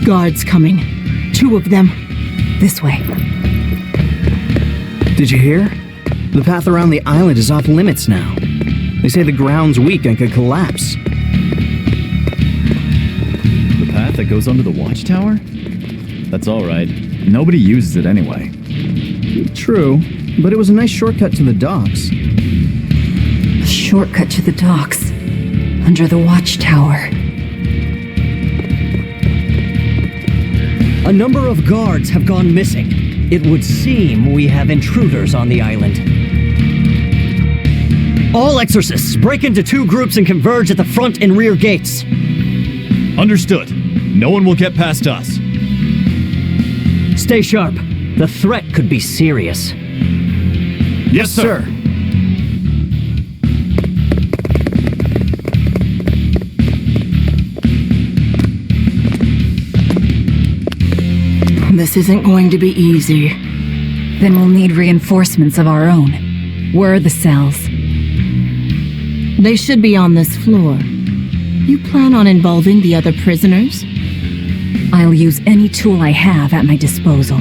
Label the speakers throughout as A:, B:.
A: Guards coming. 2 of them.
B: This way.
C: Did you hear? The path around the island is off limits now. They say the ground's weak and could collapse.
D: The path that goes under the watchtower? That's alright. Nobody uses it anyway.
C: True, but it was a nice shortcut to the docks.
B: A shortcut to the docks. Under the watchtower.
E: A number of guards have gone missing. It would seem we have intruders on the island. All exorcists, break into 2 groups and converge at the front and rear gates.
D: Understood. No one will get past us.
E: Stay sharp. The threat could be serious.
D: Yes, sir.
A: This isn't going to be easy.
B: Then we'll need reinforcements of our own. Where are the cells?
A: They should be on this floor. You plan on involving the other prisoners?
B: I'll use any tool I have at my disposal.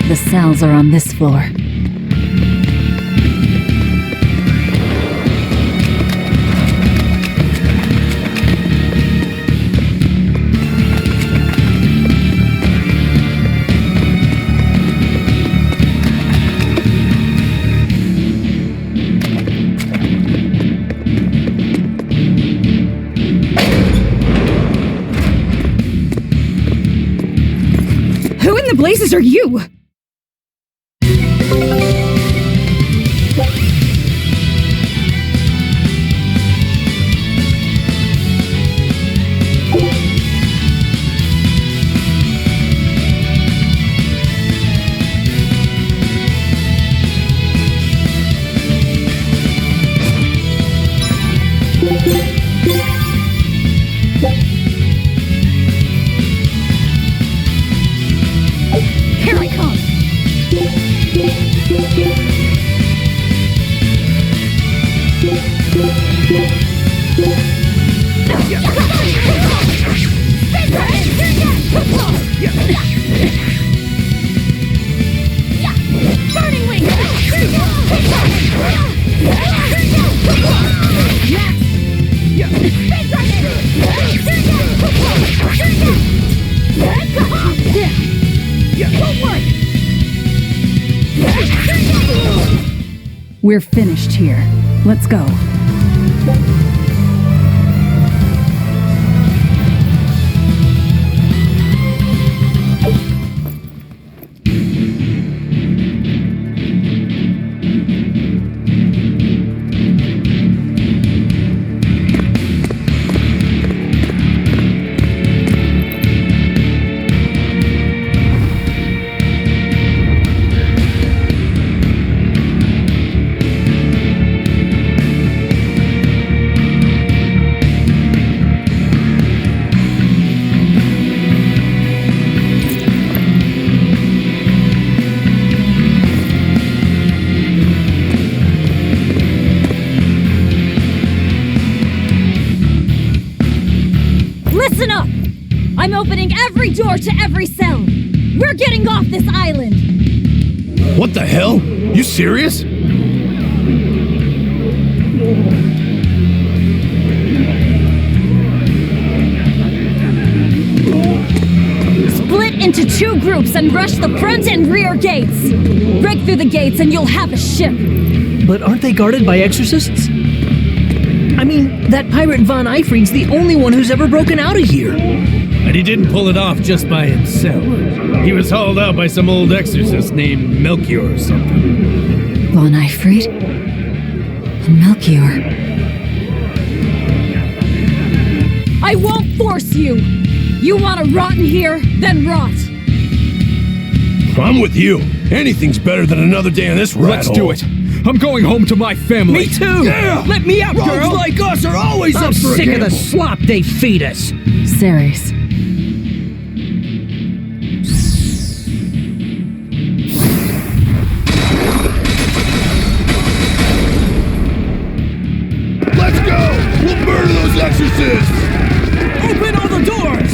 B: The cells are on this floor.
A: Who in the blazes are you? Here I come! Burning wing!
B: We're finished here. Let's go.
F: Listen up! I'm opening every door to every cell! We're getting off this island!
G: What the hell? You serious?
F: Split into 2 groups and rush the front and rear gates! Break through the gates and you'll have a ship!
E: But aren't they guarded by exorcists? I mean, that pirate Von Eyfried's the only one who's ever broken out of here.
G: And he didn't pull it off just by himself. He was hauled out by some old exorcist named Melchior or something.
B: Von Eyfried? And Melchior.
F: I won't force you! You want to rot in here? Then rot!
G: I'm with you. Anything's better than another day in this rat
H: Let's do it.
G: I'm going home to my family.
E: Me too!
G: Yeah!
E: Let me out,
G: Rogues
E: girl!
G: like us are always
E: I'm
G: up for a
E: sick of the
G: gamble.
E: slop they feed us!
B: Ceres.
G: Let's go! We'll murder those exorcists!
E: Open all the doors!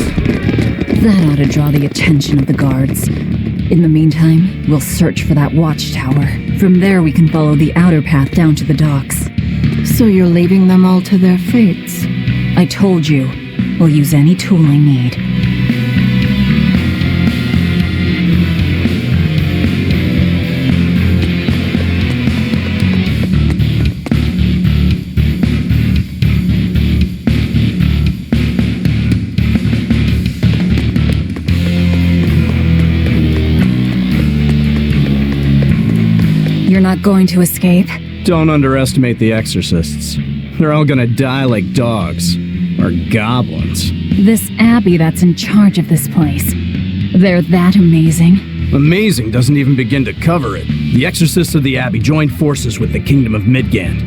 B: That ought to draw the attention of the guards. In the meantime, we'll search for that watchtower. From there, we can follow the outer path down to the docks.
A: So you're leaving them all to their fates.
B: I told you, we'll use any tool I need. You're not going to escape?
C: Don't underestimate the exorcists. They're all gonna die like dogs. Or goblins.
B: This abbey that's in charge of this place. They're that amazing.
C: Amazing doesn't even begin to cover it. The exorcists of the Abbey joined forces with the Kingdom of Midgand.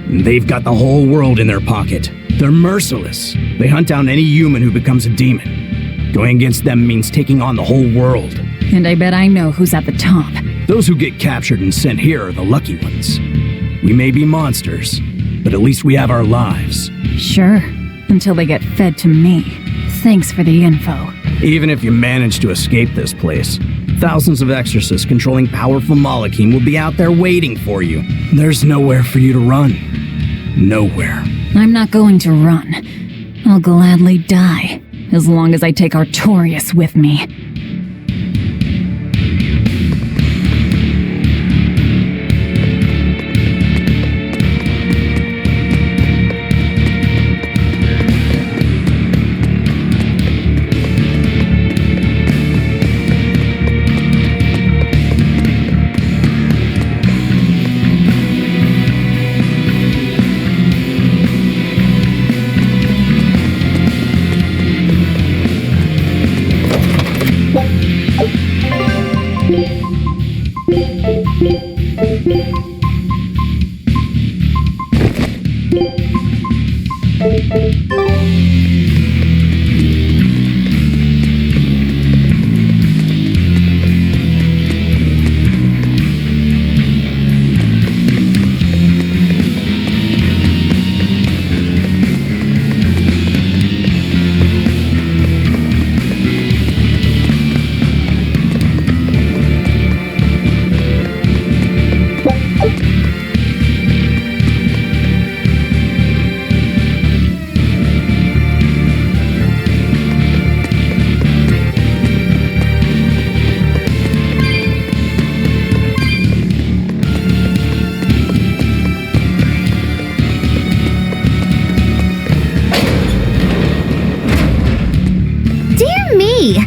C: And they've got the whole world in their pocket. They're merciless. They hunt down any human who becomes a demon. Going against them means taking on the whole world.
B: And I bet I know who's at the top.
C: Those who get captured and sent here are the lucky ones. We may be monsters, but at least we have our lives.
B: Sure, until they get fed to me. Thanks for the info.
C: Even if you manage to escape this place, thousands of exorcists controlling powerful Malachim will be out there waiting for you. There's nowhere for you to run. Nowhere.
B: I'm not going to run. I'll gladly die, as long as I take Artorias with me.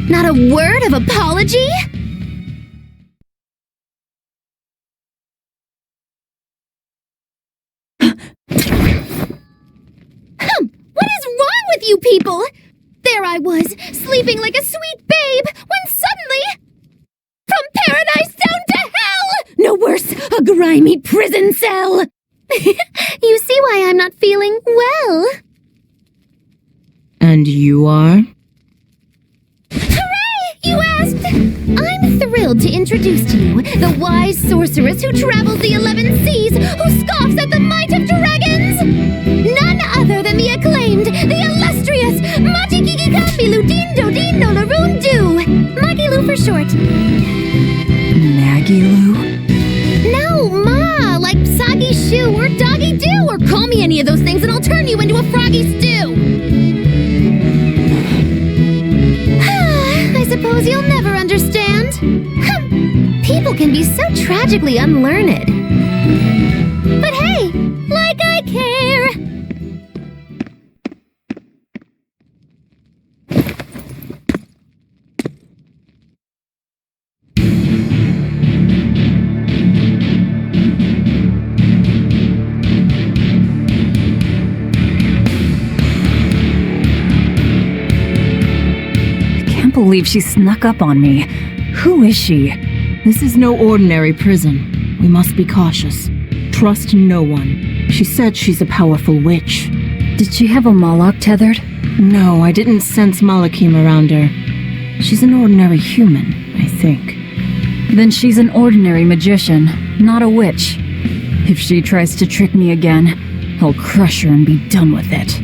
H: Not a word of apology? What is wrong with you people? There I was, sleeping like a sweet babe, when suddenly... From paradise down to hell! No worse, a grimy prison cell! You see why I'm not feeling well.
A: And you are?
H: You asked? I'm thrilled to introduce to you the wise sorceress who travels the 11 seas, who scoffs at the might of dragons! None other than the acclaimed, the illustrious Machikiki Kambilu Dindo Dindo Larundu! Magilu for short.
B: Magilu?
H: No, Ma, like Soggy Shoe or Doggy Doo, or call me any of those things and I'll turn you into a froggy stew! I suppose you'll never understand. People can be so tragically unlearned. But hey, like I care!
B: I can't believe she snuck up on me. Who is she?
A: This is no ordinary prison. We must be cautious. trust no one. She said she's a powerful witch.
B: Did she have a Moloch tethered?
A: No, I didn't sense Malachim around her. She's an ordinary human, I think.
B: Then she's an ordinary magician, not a witch. If she tries to trick me again, I'll crush her and be done with it.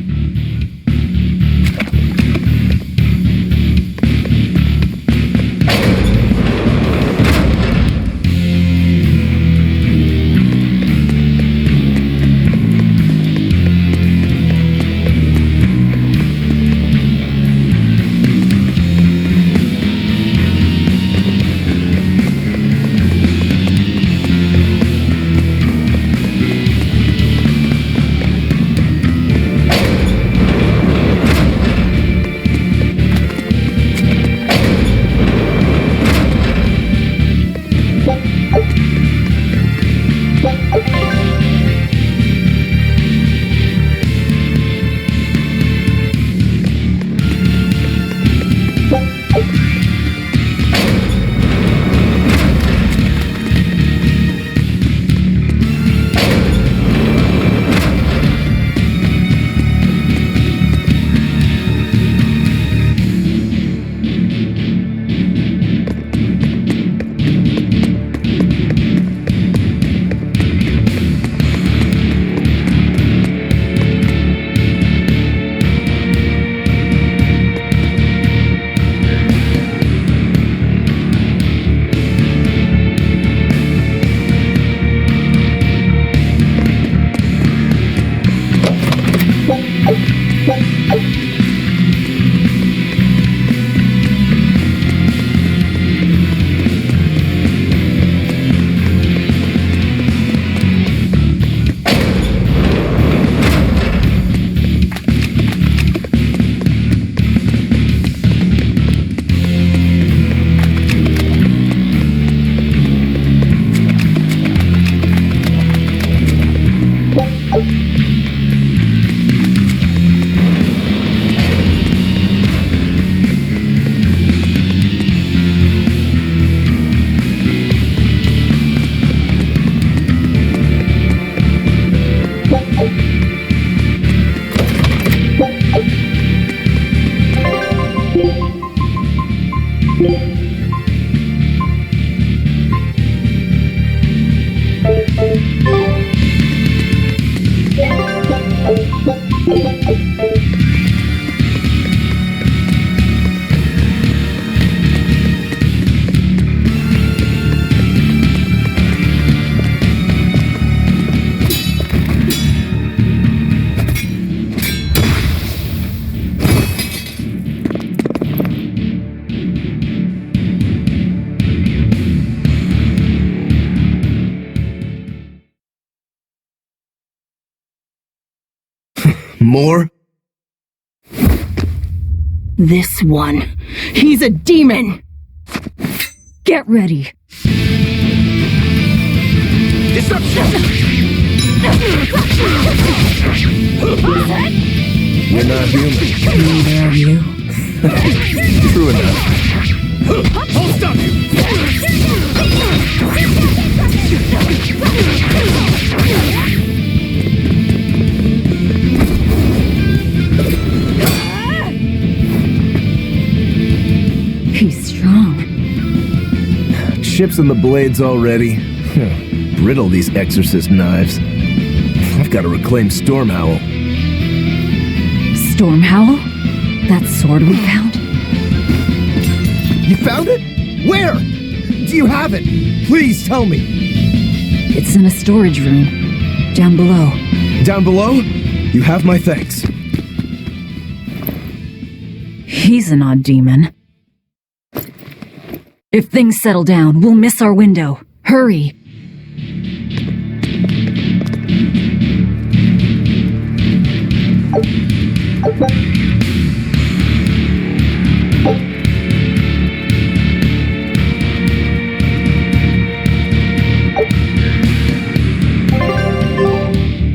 C: More?
A: This one. He's a demon!
B: Get ready.
C: Disruption! You're not human.
B: Neither are you.
C: True enough. I'll stop you!
B: He's strong.
C: Chips in the blades already. Brittle, these exorcist knives. I've got to reclaim Stormhowl.
B: Stormhowl? That sword we found?
C: You found it? Where? Do you have it? Please tell me.
B: It's in a storage room. Down below.
C: Down below? You have my thanks.
B: He's an odd demon. If things settle down, we'll miss our window. Hurry!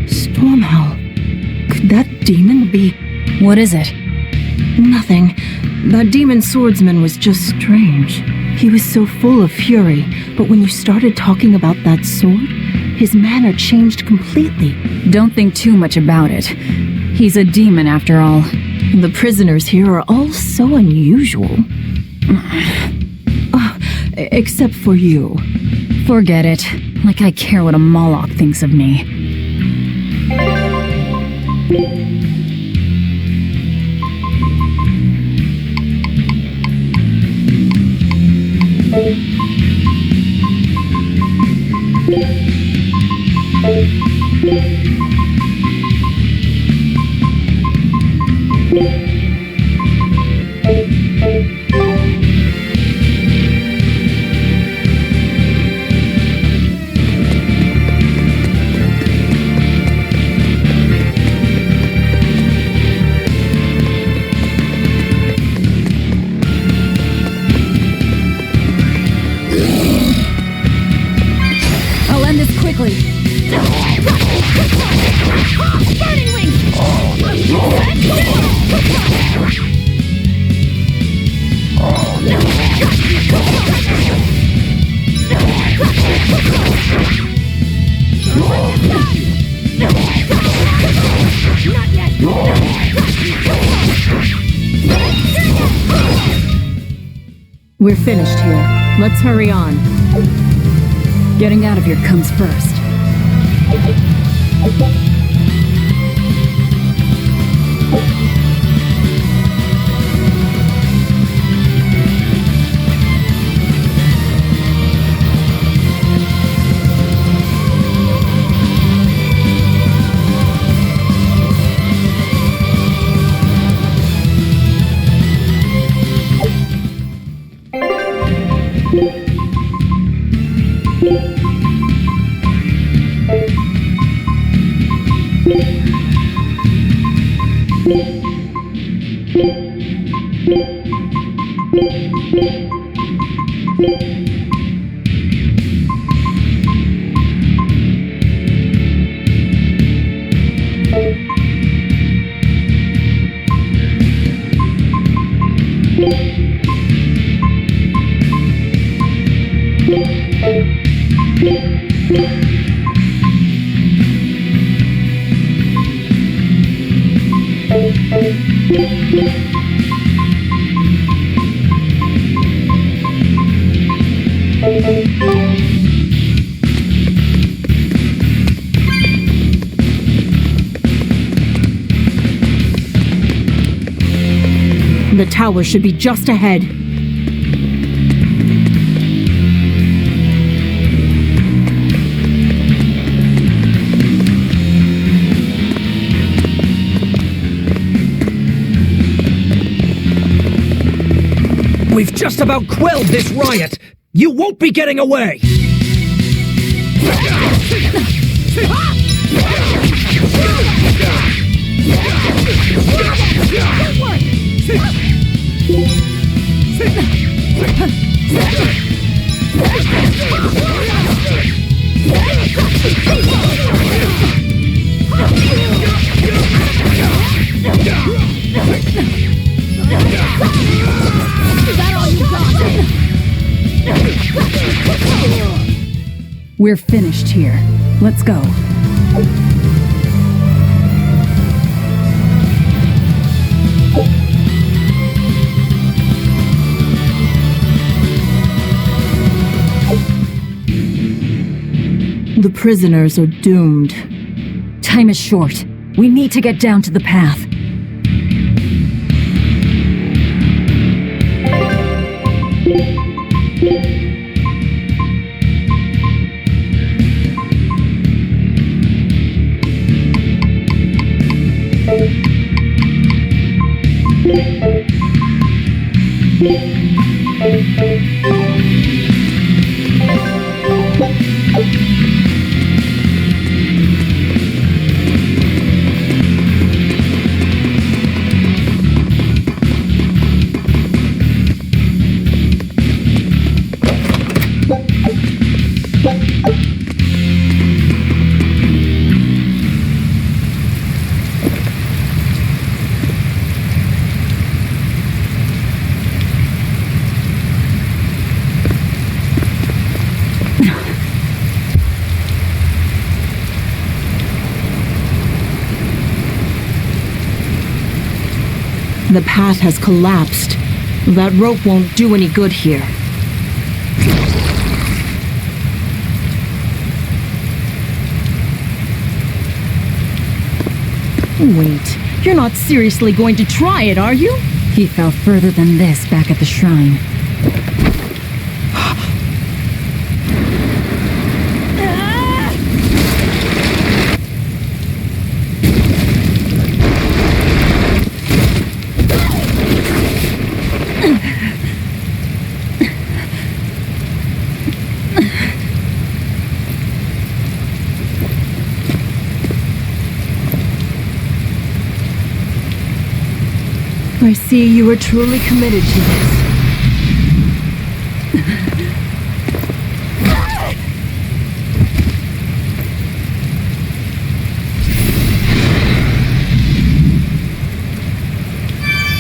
A: Stormhowl. Could that demon be...
B: What is it?
A: Nothing. That demon swordsman was just strange. He was so full of fury, but when you started talking about that sword, His manner changed completely.
B: Don't think too much about it. He's a demon after all.
A: The prisoners here are all so unusual. Except for you.
B: Forget it. Like I care what a Moloch thinks of me.
F: I'll end this quickly. Burning wings! Not yet!
A: We're finished here. Let's hurry on.
B: Getting out of here comes first.
A: The tower should be just ahead.
C: We've just about quelled this riot! You won't be getting away!
B: We're finished here. Let's go.
A: The prisoners are doomed.
B: Time is short. We need to get down to the path.
A: The path has collapsed. That rope won't do any good here. Wait, you're not seriously going to try it, are you?
B: He fell further than this back at the shrine.
A: I see you were truly committed to this.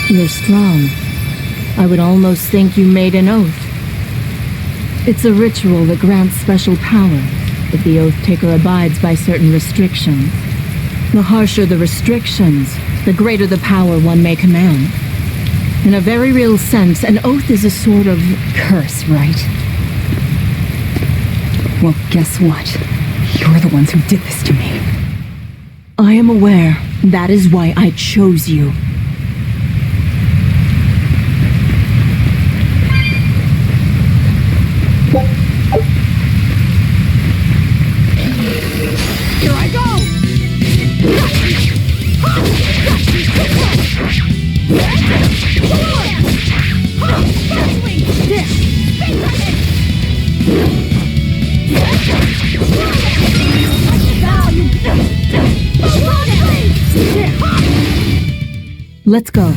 A: You're strong. I would almost think you made an oath. It's a ritual that grants special power if the oath taker abides by certain restrictions. The harsher the restrictions, the greater the power one may command. In a very real sense, an oath is a sort of
B: Curse, right? Well, guess what? You're the ones who did this to me.
A: I am aware. That is why I chose you.
E: Here I go!
A: Let's go.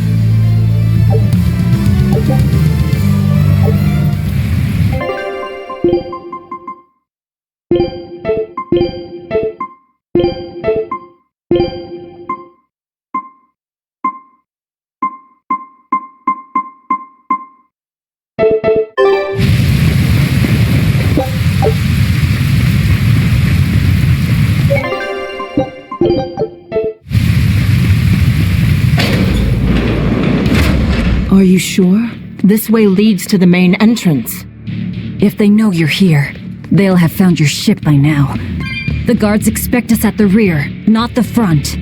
A: Are you sure? This way leads to the main entrance.
B: If they know you're here, they'll have found your ship by now. The guards expect us at the rear, not the front.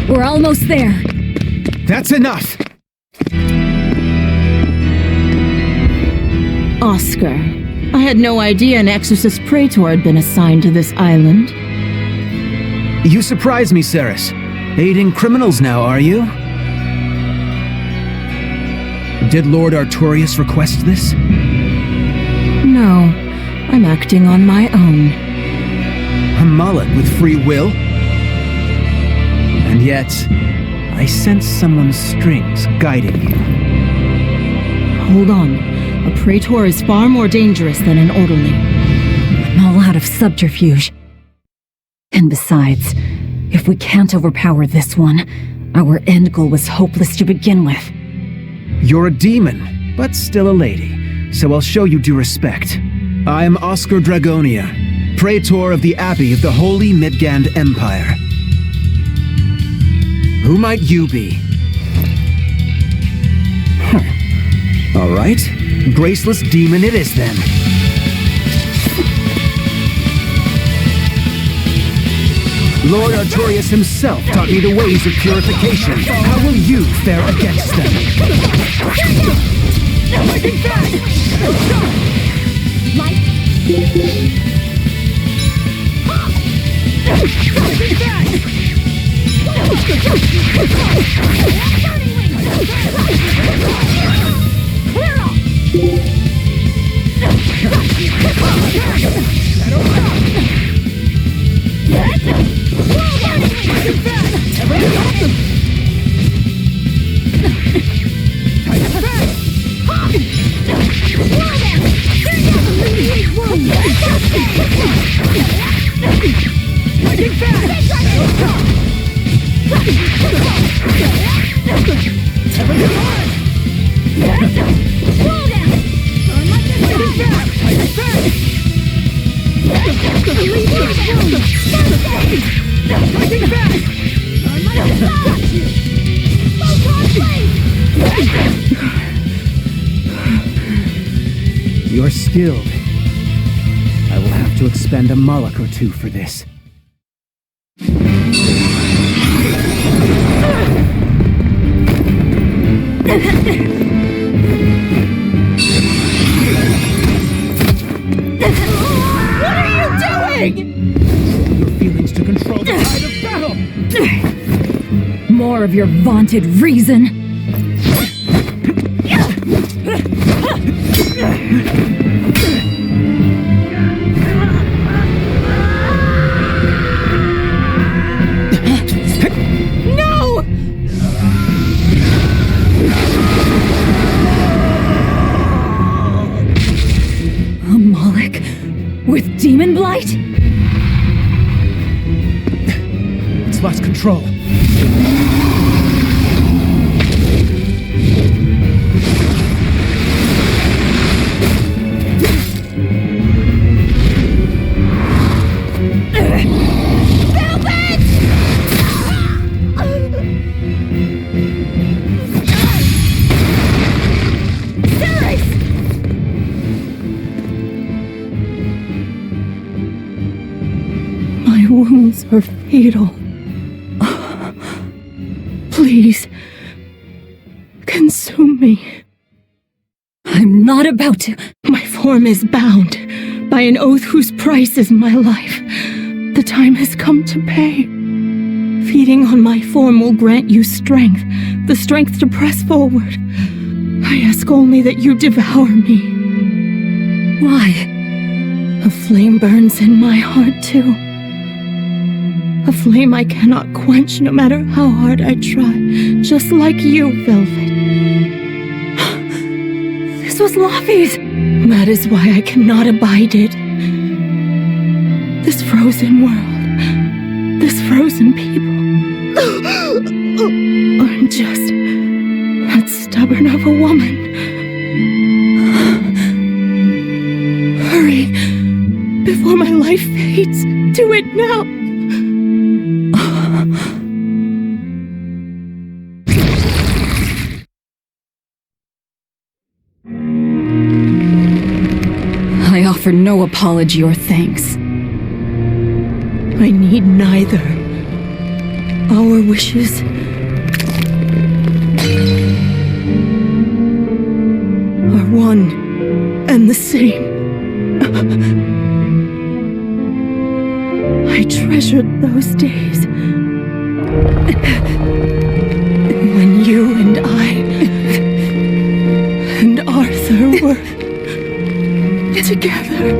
B: We're almost there.
C: That's enough!
A: Oscar, I had no idea an Exorcist Praetor had been assigned to this island.
C: You surprise me, Ceres. Aiding criminals now, are you? Did Lord Artorius request this?
A: No, I'm acting on my own.
C: A mullet with free will? And yet, I sense someone's strings guiding you.
A: Hold on. A Praetor is far more dangerous than an orderly.
B: I'm all out of subterfuge. And besides, if we can't overpower this one, our end goal was hopeless to begin with.
C: You're a demon, but still a lady, so I'll show you due respect. I am Oscar Dragonia, Praetor of the Abbey of the Holy Midgand Empire. Who might you be? All right, graceless demon it is then. Lord Artorius himself taught me the ways of purification. How will you fare against them? guild. I will have to expend a mullock or two for this.
F: What are you doing?
C: Your feelings to control the tide of battle!
B: More of your vaunted reason.
F: No!
B: A Moloch with demon blight?
C: It's lost control.
A: My wounds are fatal. Please, consume me.
B: I'm not about to.
A: My form is bound by an oath whose price is my life. The time has come to pay. Feeding on my form will grant you strength, the strength to press forward. I ask only that you devour me.
B: Why?
A: A flame burns in my heart too. A flame I cannot quench no matter how hard I try, just like you, Velvet.
B: This was Laffy's.
A: That is why I cannot abide it. This frozen world, this frozen people. I'm just that stubborn of a woman. Hurry, before my life fades. Do it now.
B: I offer no apology or thanks.
A: I need neither. Our wishes are one and the same. I treasured those days when you and I and Arthur were together.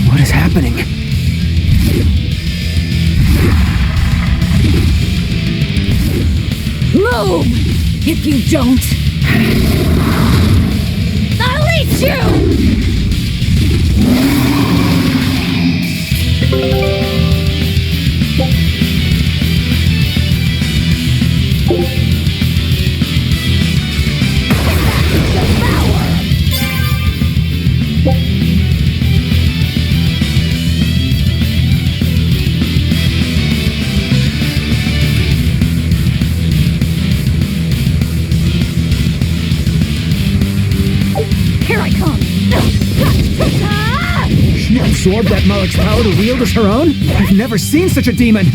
C: What is happening?
F: Move! If you don't, I'll eat you! Here I come!
E: absorbed that Malik's power to wield as her own?
C: I've never seen such a demon!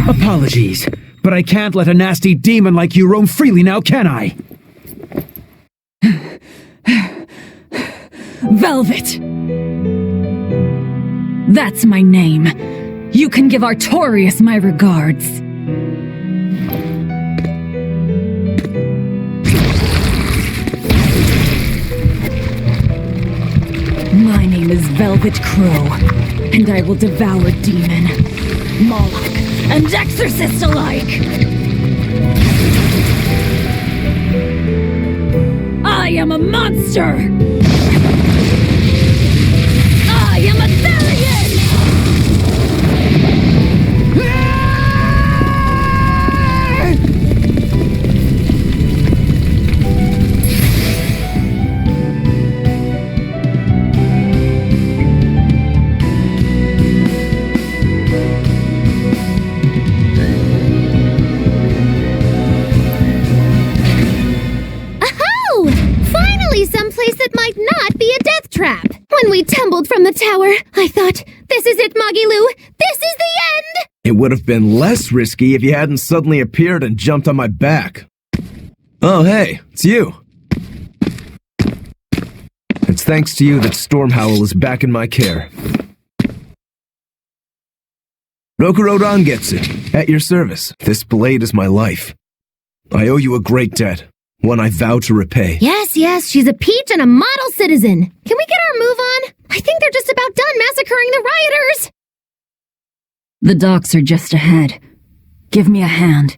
C: Apologies, but I can't let a nasty demon like you roam freely now, can I?
B: Velvet! That's my name. You can give Artorias my regards. My name is Velvet Crow, and I will devour demon, Moloch, and exorcist alike! I am a monster! I am a Therian!
H: Someplace that might not be a death trap. When we tumbled from the tower, I thought, this is it, Magilu. This is the end!
I: It would have been less risky if you hadn't suddenly appeared and jumped on my back. Oh, hey, it's you. It's thanks to you that Stormhowl is back in my care. Rokurodan gets it. At your service. This blade is my life. I owe you a great debt. One I vow to repay.
H: Yes, she's a peach and a model citizen. Can we get our move on? I think they're just about done massacring the rioters.
B: The docks are just ahead. Give me a hand.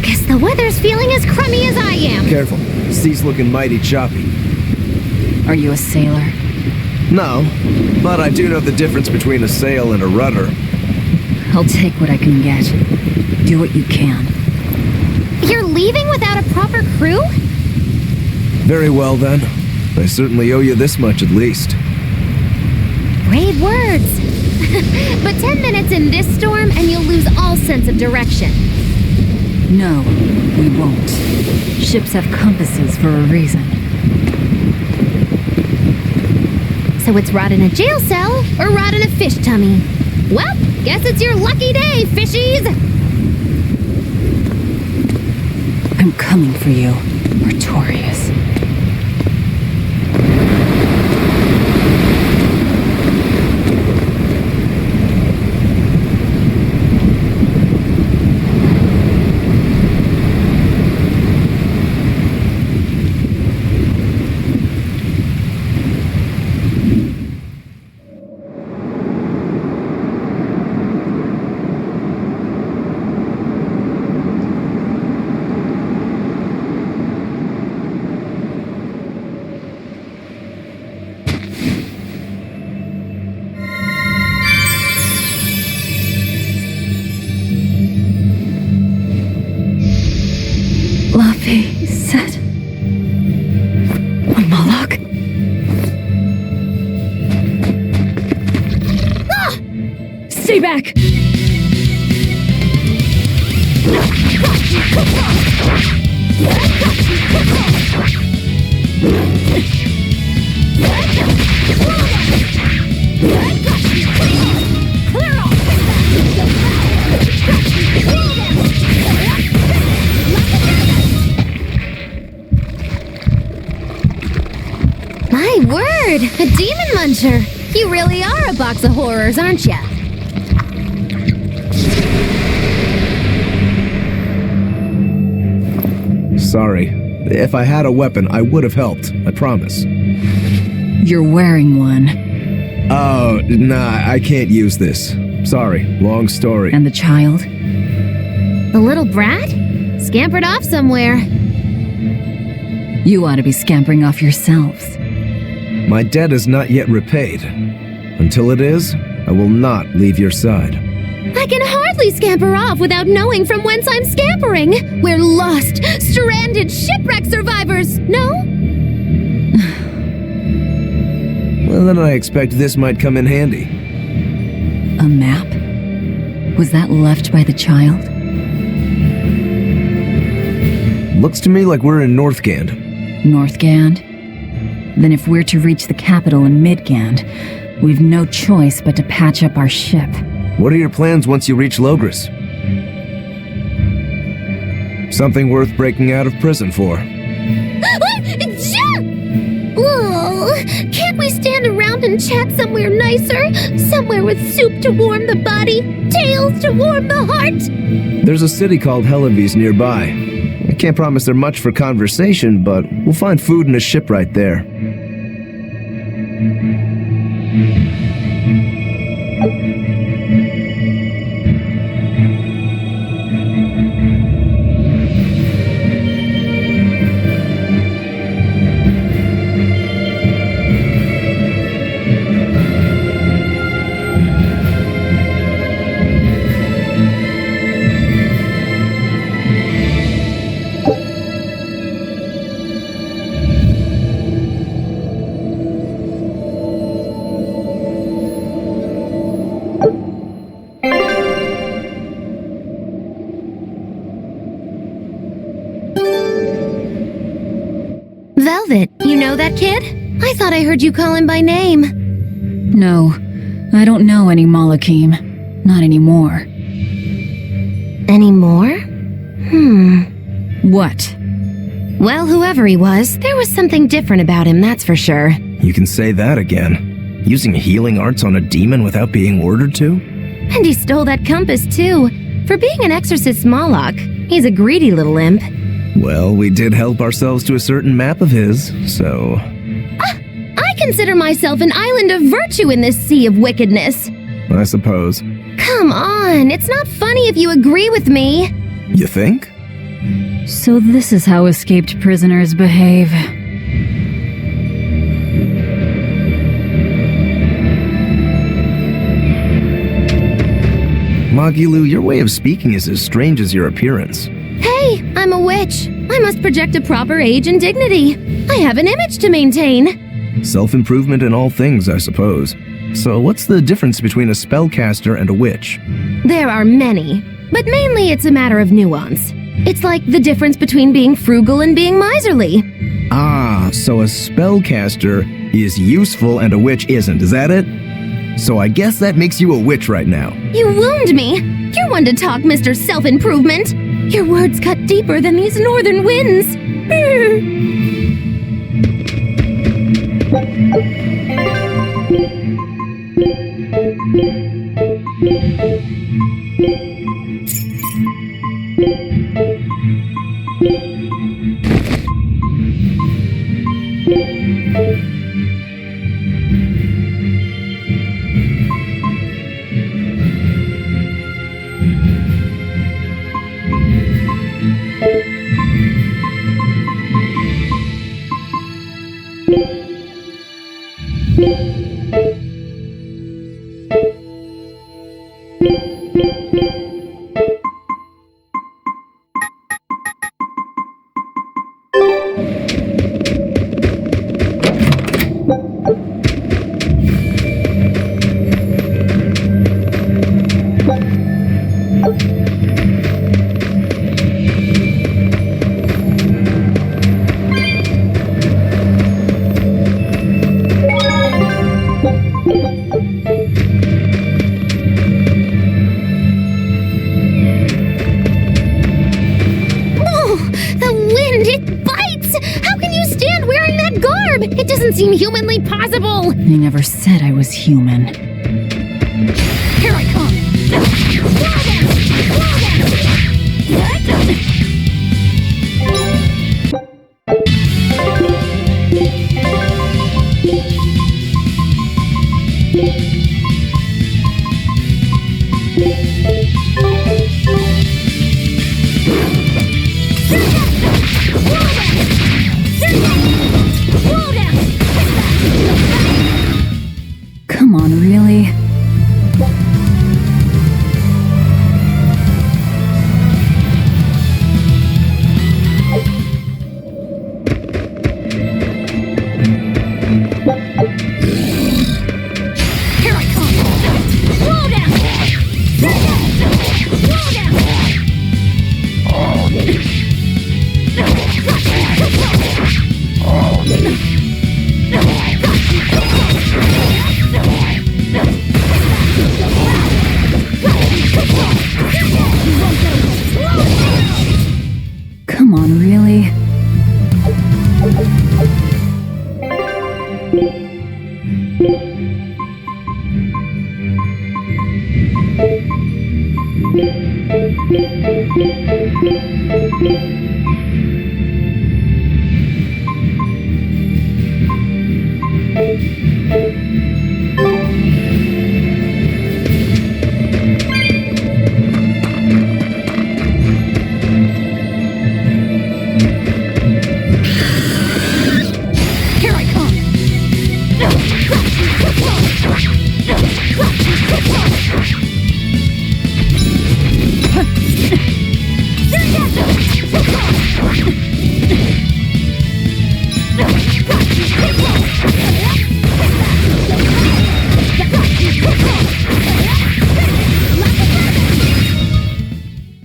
H: Guess the weather's feeling as crummy as I am.
I: Careful. Sea's looking mighty choppy.
B: Are you a sailor?
I: No, but I do know the difference between a sail and a rudder.
B: I'll take what I can get. Do what you can.
H: You're leaving without a proper crew?
I: Very well then. I certainly owe you this much at least.
H: Brave words. But 10 minutes in this storm and you'll lose all sense of direction.
B: No, we won't. Ships have compasses for a reason.
H: So it's rot in a jail cell or rot in a fish tummy. Well, guess it's your lucky day, fishies!
B: I'm coming for you, Artorias. Set. Moloch?
F: Ah! Stay back!
H: My word! A demon muncher! You really are a box of horrors, aren't ya?
I: Sorry. If I had a weapon, I would have helped. I promise.
B: You're wearing one.
I: Oh, nah, I can't use this. Sorry, long story.
B: And the child?
H: The little brat? Scampered off somewhere.
B: You ought to be scampering off yourselves.
I: My debt is not yet repaid. Until it is, I will not leave your side.
H: I can hardly scamper off without knowing from whence I'm scampering. We're lost, stranded shipwreck survivors, no?
I: Well, then I expect this might come in handy.
B: A map? Was that left by the child?
I: Looks to me like we're in Northgand.
B: Northgand? Then if we're to reach the capital in Midgand, we've no choice but to patch up our ship.
I: What are your plans once you reach Logris? Something worth breaking out of prison for.
H: Oh, can't we stand around and chat somewhere nicer? Somewhere with soup to warm the body, tales to warm the heart?
I: There's a city called Helives nearby. I can't promise there much for conversation, but we'll find food and a ship right there.
H: Velvet, you know that kid? I thought I heard you call him by name.
B: No, I don't know any Malakim. Not anymore.
H: Anymore?
B: What?
H: Well, whoever he was, there was something different about him, that's for sure.
I: You can say that again. Using healing arts on a demon without being ordered to?
H: And he stole that compass, too. For being an exorcist Moloch, he's a greedy little imp.
I: Well, we did help ourselves to a certain map of his, so...
H: I consider myself an island of virtue in this sea of wickedness.
I: I suppose.
H: Come on, it's not funny if you agree with me.
I: You think?
B: So this is how escaped prisoners behave.
I: Magilu, your way of speaking is as strange as your appearance.
H: Hey, I'm a witch. I must project a proper age and dignity. I have an image to maintain.
I: Self-improvement in all things, I suppose. So what's the difference between a spellcaster and a witch?
H: There are many, but mainly it's a matter of nuance. It's like the difference between being frugal and being miserly.
I: Ah, so a spellcaster is useful and a witch isn't, is that it? So I guess that makes you a witch right now.
H: You wound me! You're one to talk, Mr. Self-Improvement! Your words cut deeper than these northern winds! It doesn't seem humanly possible!
B: I never said I was human.
F: Here I come!
B: Come on, really?
F: Here I come! Roll down! Roll
B: Come on, really?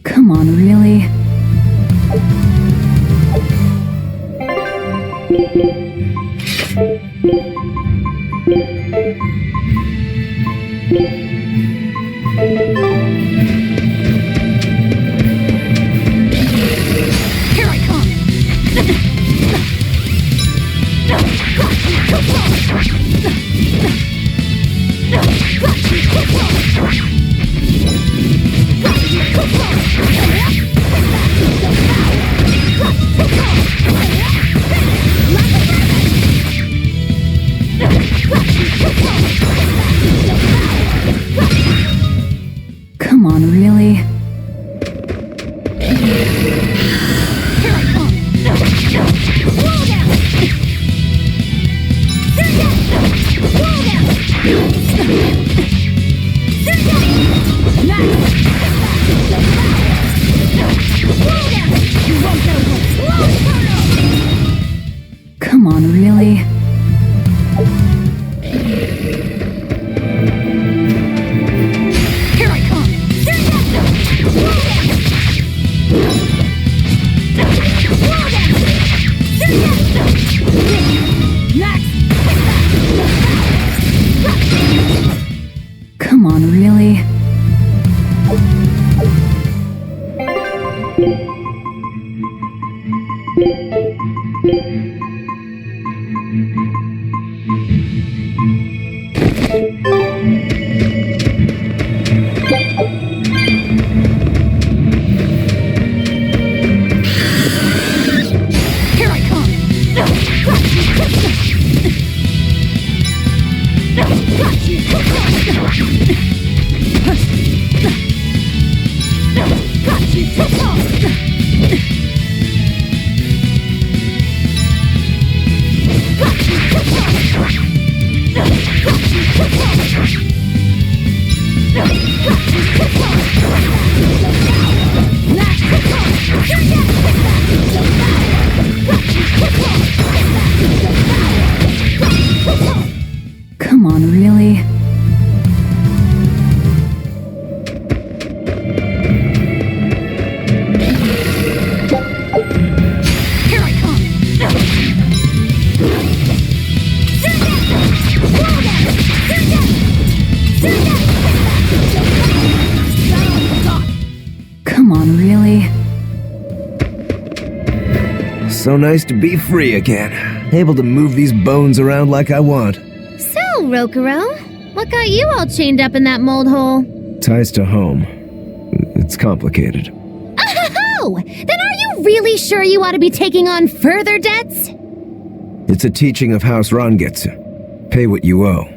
B: Come on, really?
F: Here I come!
B: Come on, really?
F: Here I come! Roll down! Roll down! Nice! Roll down! You won't get away!
B: Come on, really?
F: Here I come! Roll down! Roll down! Next!
B: Come on, really?
I: So nice to be free again. Able to move these bones around like I want.
H: So, Rokuro, what got you all chained up in that mold hole?
I: Ties to home. It's complicated.
H: Oh, then are you really sure you ought to be taking on further debts?
I: It's a teaching of House Rangetsu. Pay what you owe.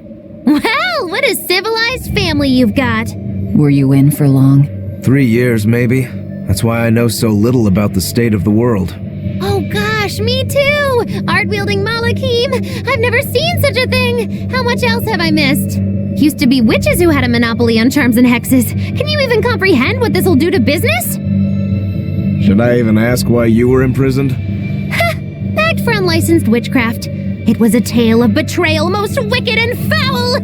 H: Well, what a civilized family you've got.
B: Were you in for long?
I: 3 years, maybe. That's why I know so little about the state of the world.
H: Oh gosh, me too! Art-wielding Malakim! I've never seen such a thing! How much else have I missed? Used to be witches who had a monopoly on charms and hexes. Can you even comprehend what this'll do to business?
I: Should I even ask why you were imprisoned?
H: Bagged for unlicensed witchcraft. It was a tale of betrayal most wicked and foul!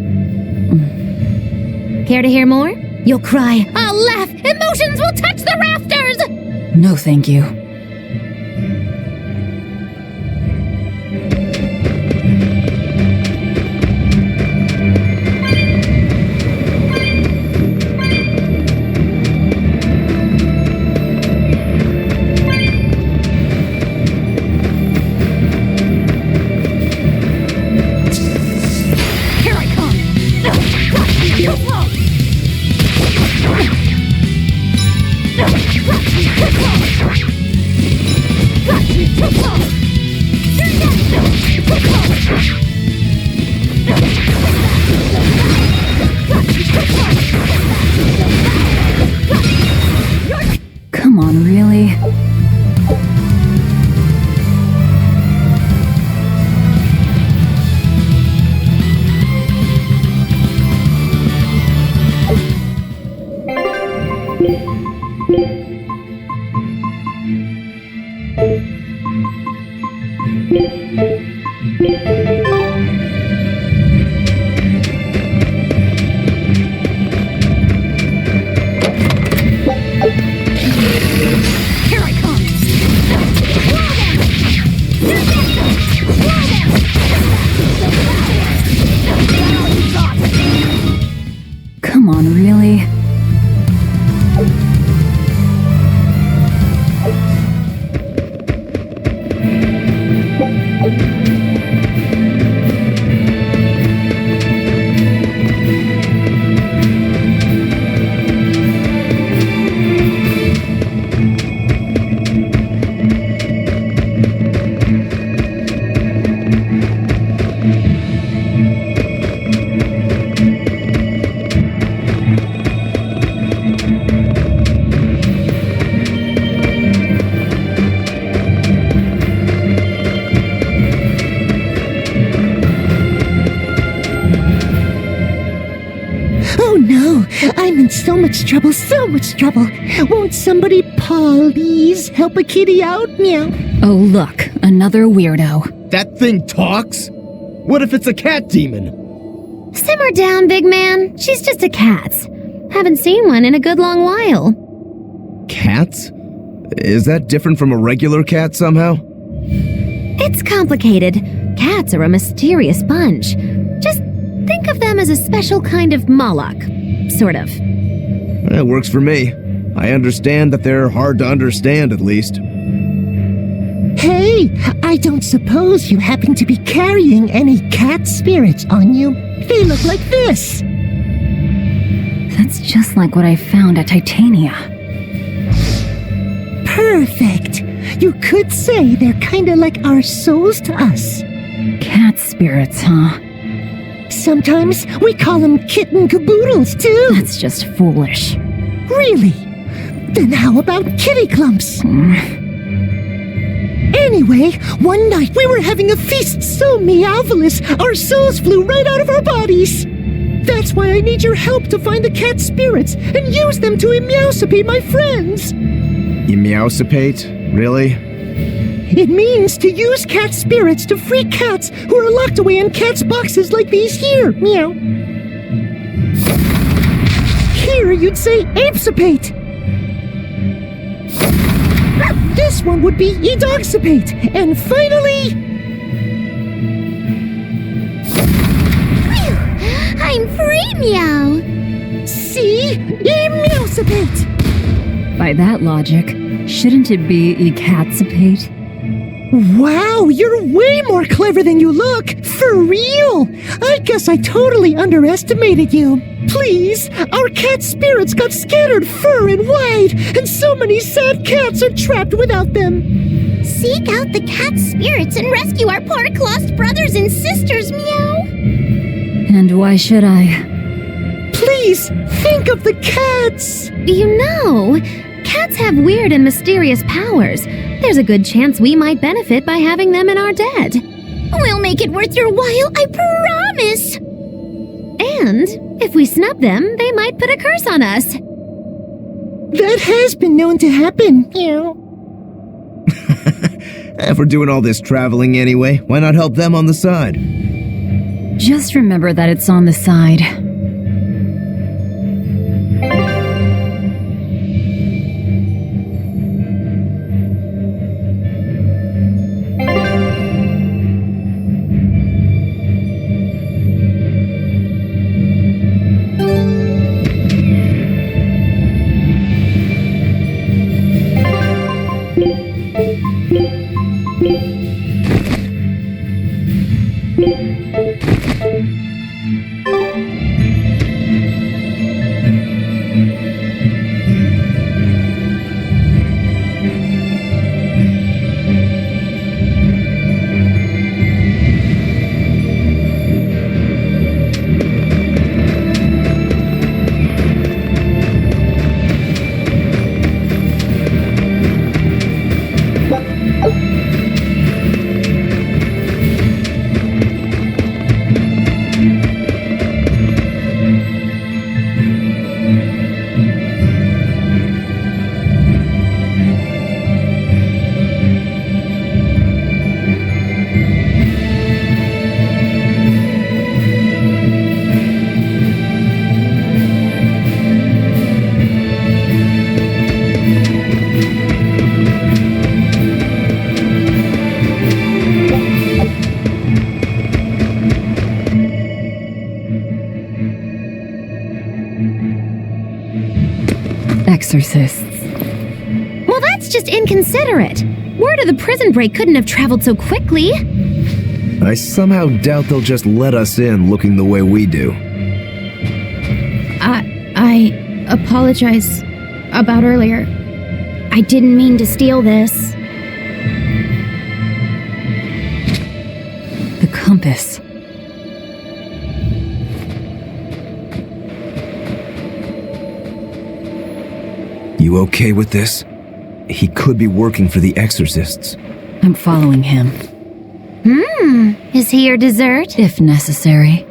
H: Care to hear more? You'll cry, I'll laugh, emotions will touch the rafters!
B: No, thank you. Come on, really? Come on, really?
J: Oh no, I'm in so much trouble, so much trouble. Won't somebody please help a kitty out? Meow.
B: Oh, look, another weirdo.
G: That thing talks? What if it's a cat demon?
H: Simmer down, big man. She's just a cat. Haven't seen one in a good long while.
I: Cats? Is that different from a regular cat somehow?
H: It's complicated. Cats are a mysterious bunch. Just think of them as a special kind of Moloch. Sort of.
I: That works for me. I understand that they're hard to understand, at least.
J: Hey, I don't suppose you happen to be carrying any cat spirits on you? They look like this.
B: That's just like what I found at Titania.
J: Perfect. You could say they're kinda like our souls to us.
B: Cat spirits, huh?
J: Sometimes we call them kitten caboodles, too.
B: That's just foolish.
J: Really? Then how about kitty clumps? Anyway, one night we were having a feast so meowvelous, our souls flew right out of our bodies. That's why I need your help to find the cat spirits and use them to meowsipate my friends.
I: You meowsipate? Really?
J: It means to use cat spirits to free cats who are locked away in cats' boxes like these here. Meow. Here you'd say apesipate. This one would be edogsipate. And finally...
H: Phew! I'm free, meow!
J: See? Meowsipate.
B: By that logic, shouldn't it be ecatsipate?
J: Wow, you're way more clever than you look! For real! I guess I totally underestimated you. Please, our cat spirits got scattered far and wide, and so many sad cats are trapped without them.
H: Seek out the cat spirits and rescue our poor lost brothers and sisters, Meow.
B: And why should I?
J: Please, think of the cats!
H: You know, cats have weird and mysterious powers. There's a good chance we might benefit by having them in our debt. We'll make it worth your while, I promise! And if we snub them, they might put a curse on us.
J: That has been known to happen.
I: If we're doing all this traveling anyway, why not help them on the side?
B: Just remember that it's on the side. Exorcists.
H: Well, that's just inconsiderate. Word of the prison break couldn't have traveled so quickly.
I: I somehow doubt they'll just let us in looking the way we do.
H: I apologize about earlier. I didn't mean to steal this.
B: The compass.
I: You okay with this? He could be working for the exorcists.
B: I'm following him.
H: Is he your dessert?
B: If necessary.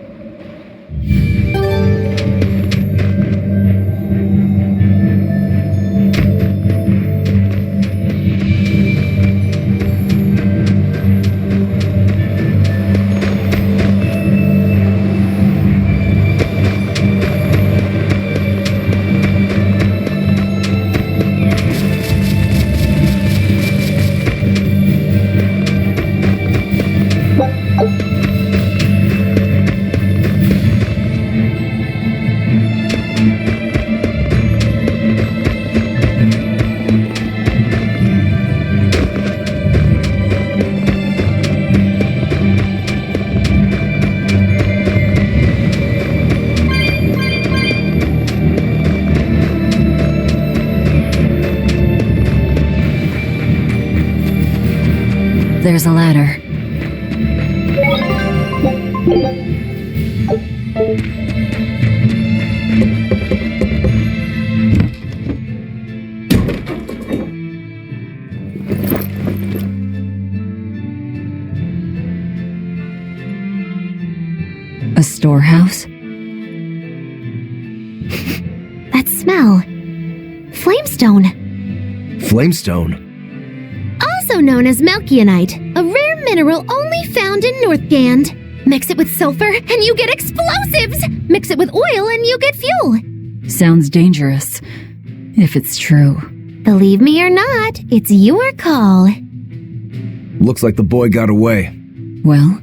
B: There's a ladder. A storehouse?
H: That smell. Flamestone.
I: Flamestone?
H: Also known as Melchionite, a rare mineral only found in Northgand. Mix it with sulfur and you get explosives! Mix it with oil and you get fuel!
B: Sounds dangerous, if it's true.
H: Believe me or not, it's your call.
I: Looks like the boy got away.
B: Well,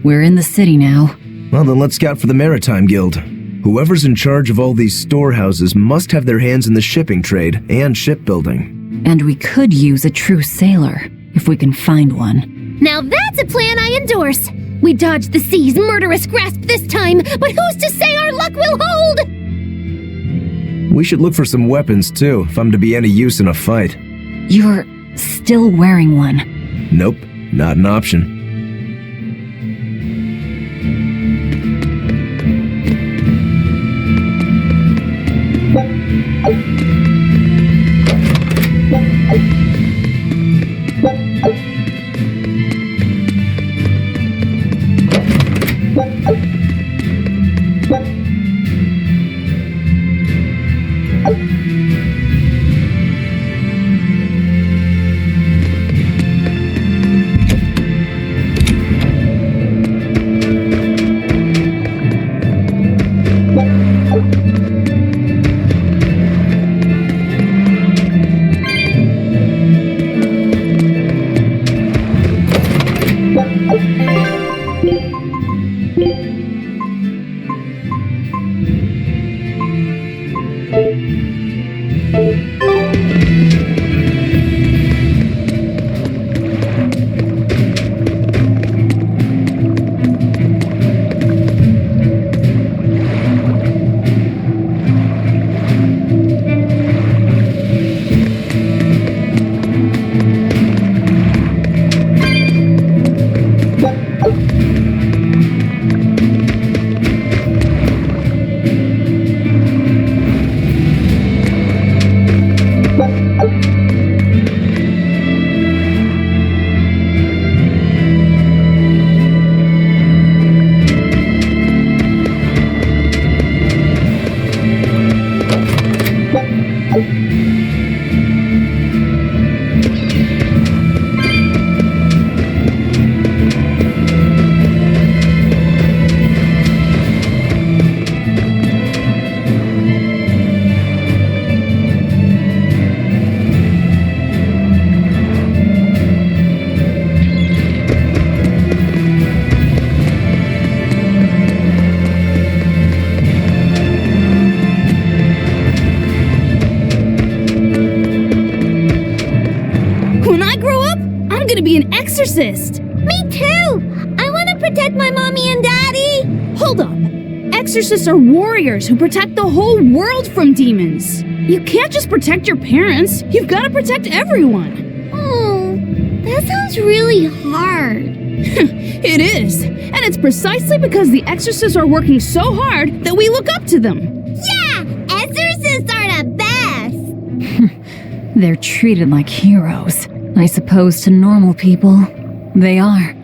B: we're in the city now.
I: Well, then let's scout for the Maritime Guild. Whoever's in charge of all these storehouses must have their hands in the shipping trade and shipbuilding.
B: And we could use a true sailor, if we can find one.
H: Now that's a plan I endorse. We dodged the sea's murderous grasp this time, but who's to say our luck will hold?
I: We should look for some weapons too, if I'm to be any use in a fight.
B: You're still wearing one.
I: Nope, not an option.
F: Exorcist!
H: Me too! I want to protect my mommy and daddy!
F: Hold up! Exorcists are warriors who protect the whole world from demons! You can't just protect your parents, you've got to protect everyone!
H: Oh, that sounds really hard.
F: It is! And it's precisely because the exorcists are working so hard that we look up to them!
H: Yeah! Exorcists are the best!
B: They're treated like heroes. I suppose to normal people, they are.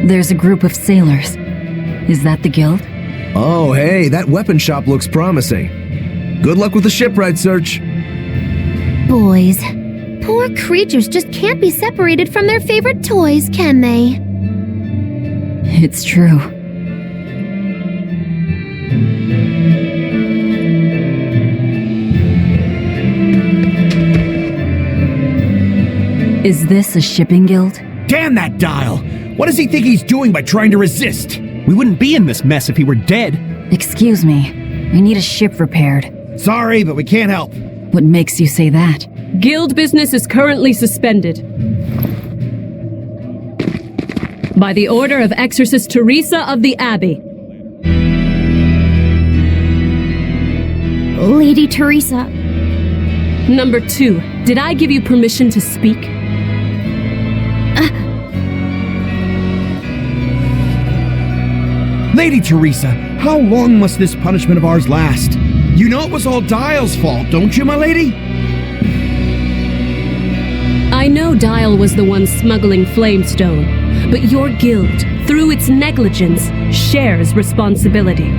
B: There's a group of sailors. Is that the guild?
I: Oh, hey, that weapon shop looks promising. Good luck with the shipwright search.
H: Boys, poor creatures just can't be separated from their favorite toys, can they?
B: It's true. Is this a shipping guild?
C: Damn that dial! What does he think he's doing by trying to resist? We wouldn't be in this mess if he were dead.
B: Excuse me. I need a ship repaired.
C: Sorry, but we can't help.
B: What makes you say that?
K: Guild business is currently suspended. By the order of Exorcist Teresa of the Abbey.
F: Lady Teresa.
K: Number 2, did I give you permission to speak?
C: Lady Teresa, how long must this punishment of ours last? You know it was all Dial's fault, don't you, my lady?
K: I know Dial was the one smuggling Flamestone, but your guild, through its negligence, shares responsibility.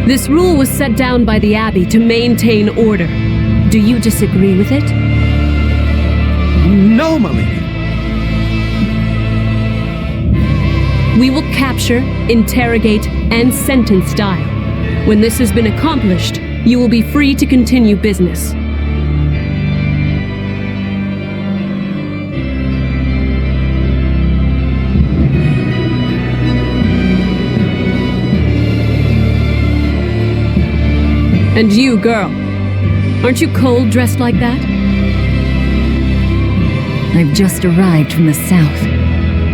K: This rule was set down by the Abbey to maintain order. Do you disagree with it?
C: No, my lady.
K: We will capture, interrogate, and sentence Dial. When this has been accomplished, you will be free to continue business. And you, girl, aren't you cold dressed like that?
B: I've just arrived from the south.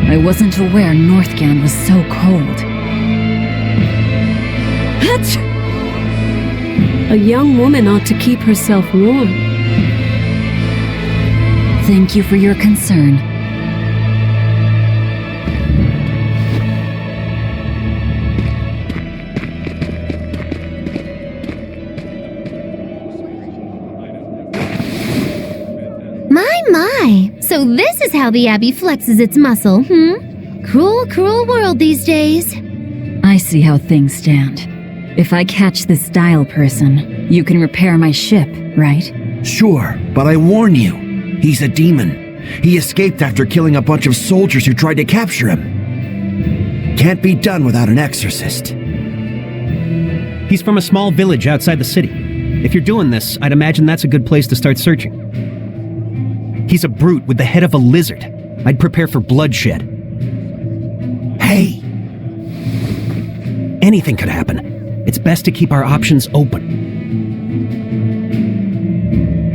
B: I wasn't aware Northgand was so cold.
K: A young woman ought to keep herself warm.
B: Thank you for your concern.
H: My. So this is how the Abbey flexes its muscle, Cruel, cruel world these days.
B: I see how things stand. If I catch this Dial person, you can repair my ship, right?
C: Sure, but I warn you, he's a demon. He escaped after killing a bunch of soldiers who tried to capture him. Can't be done without an exorcist.
L: He's from a small village outside the city. If you're doing this, I'd imagine that's a good place to start searching. He's a brute with the head of a lizard. I'd prepare for bloodshed. Hey! Anything could happen. It's best to keep our options open.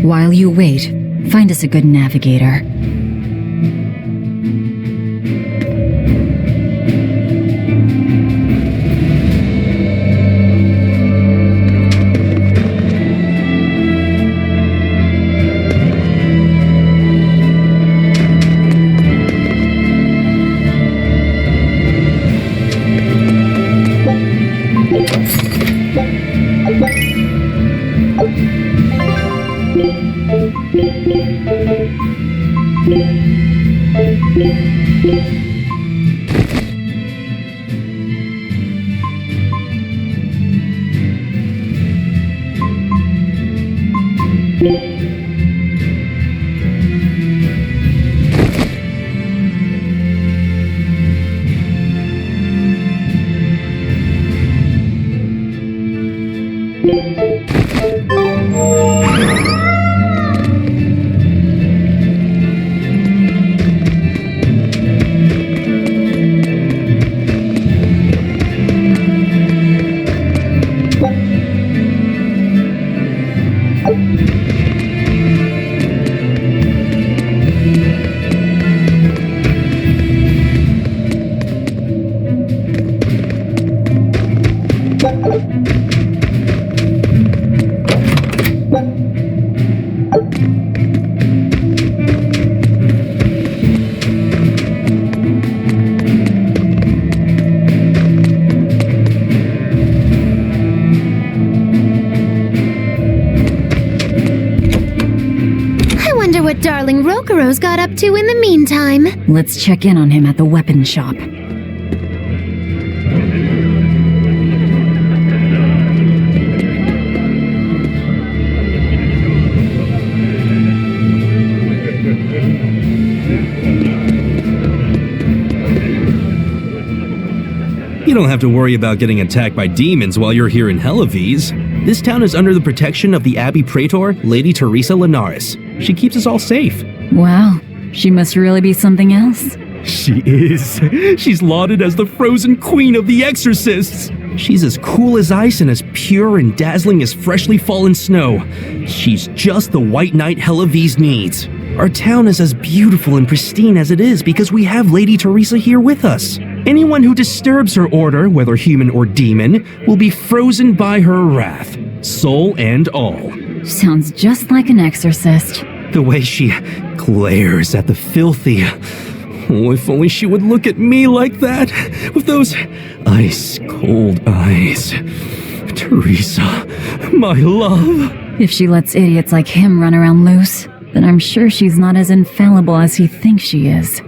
B: While you wait, find us a good navigator.
H: Darling Rokuro's got up to in the meantime.
B: Let's check in on him at the weapon shop.
C: have to worry about getting attacked by demons while you're here in Helives. This town is under the protection of the Abbey Praetor, Lady Teresa Linares. She keeps us all safe.
B: Wow, she must really be something else.
C: She is. She's lauded as the frozen queen of the exorcists. She's as cool as ice and as pure and dazzling as freshly fallen snow. She's just the white knight Helives needs. Our town is as beautiful and pristine as it is because we have Lady Teresa here with us. Anyone who disturbs her order, whether human or demon, will be frozen by her wrath, soul and all.
B: Sounds just like an exorcist.
C: The way she glares at the filthy. Oh, if only she would look at me like that, with those ice-cold eyes. Teresa, my love.
B: If she lets idiots like him run around loose, then I'm sure she's not as infallible as he thinks she is.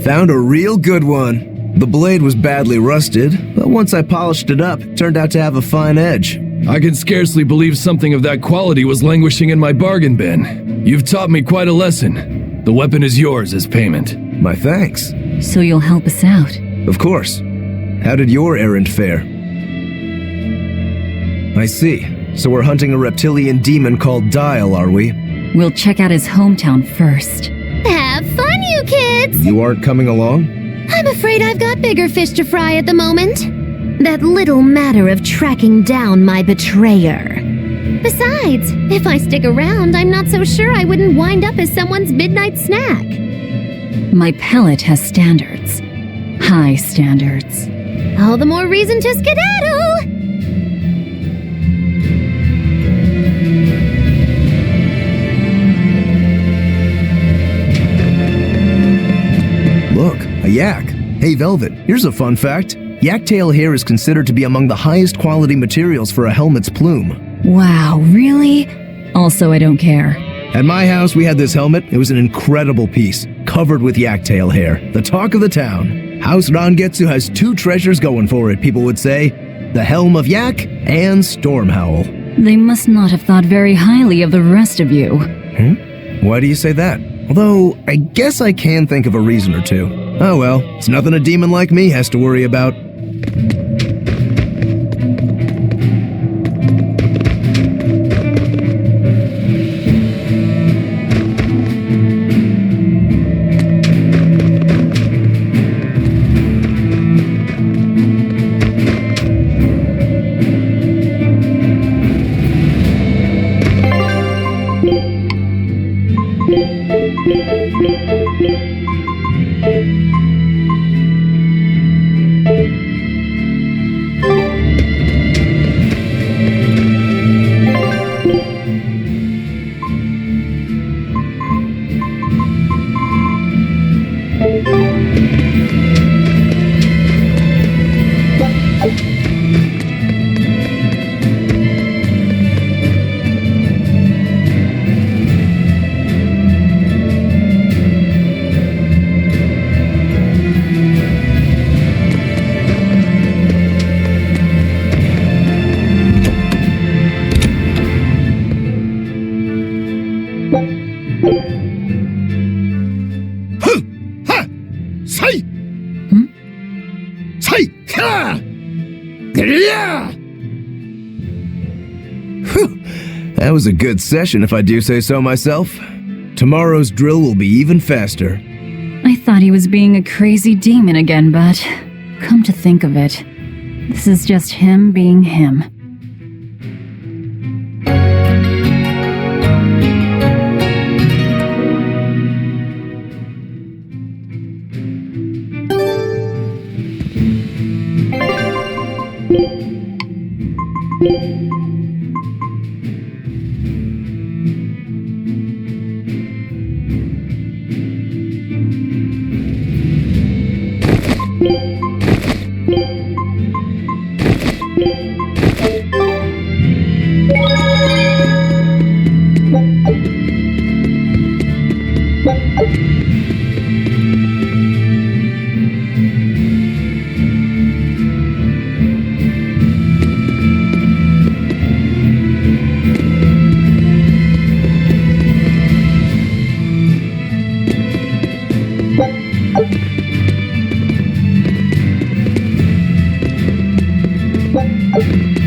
I: Found a real good one. The blade was badly rusted, but once I polished it up, it turned out to have a fine edge.
M: I can scarcely believe something of that quality was languishing in my bargain bin. You've taught me quite a lesson. The weapon is yours as payment.
I: My thanks.
B: So you'll help us out?
I: Of course. How did your errand fare? I see. So we're hunting a reptilian demon called Dial, are we?
B: We'll check out his hometown first.
H: Have fun, you kids!
I: You aren't coming along?
H: I'm afraid I've got bigger fish to fry at the moment. That little matter of tracking down my betrayer. Besides, if I stick around, I'm not so sure I wouldn't wind up as someone's midnight snack.
B: My pellet has standards. High standards.
H: All the more reason to skedaddle!
I: Look, a yak. Hey, Velvet, here's a fun fact. Yak tail hair is considered to be among the highest quality materials for a helmet's plume.
B: Wow, really? Also, I don't care.
I: At my house, we had this helmet. It was an incredible piece, covered with yak tail hair. The talk of the town. House Rangetsu has two treasures going for it, people would say. The Helm of Yak and Stormhowl.
B: They must not have thought very highly of the rest of you.
I: Why do you say that? Although, I guess I can think of a reason or two. Oh well, it's nothing a demon like me has to worry about. Ha! Say! Say! Ha! Yeah! That was a good session, if I do say so myself. Tomorrow's drill will be even faster.
B: I thought he was being a crazy demon again, but come to think of it, this is just him being him.
J: you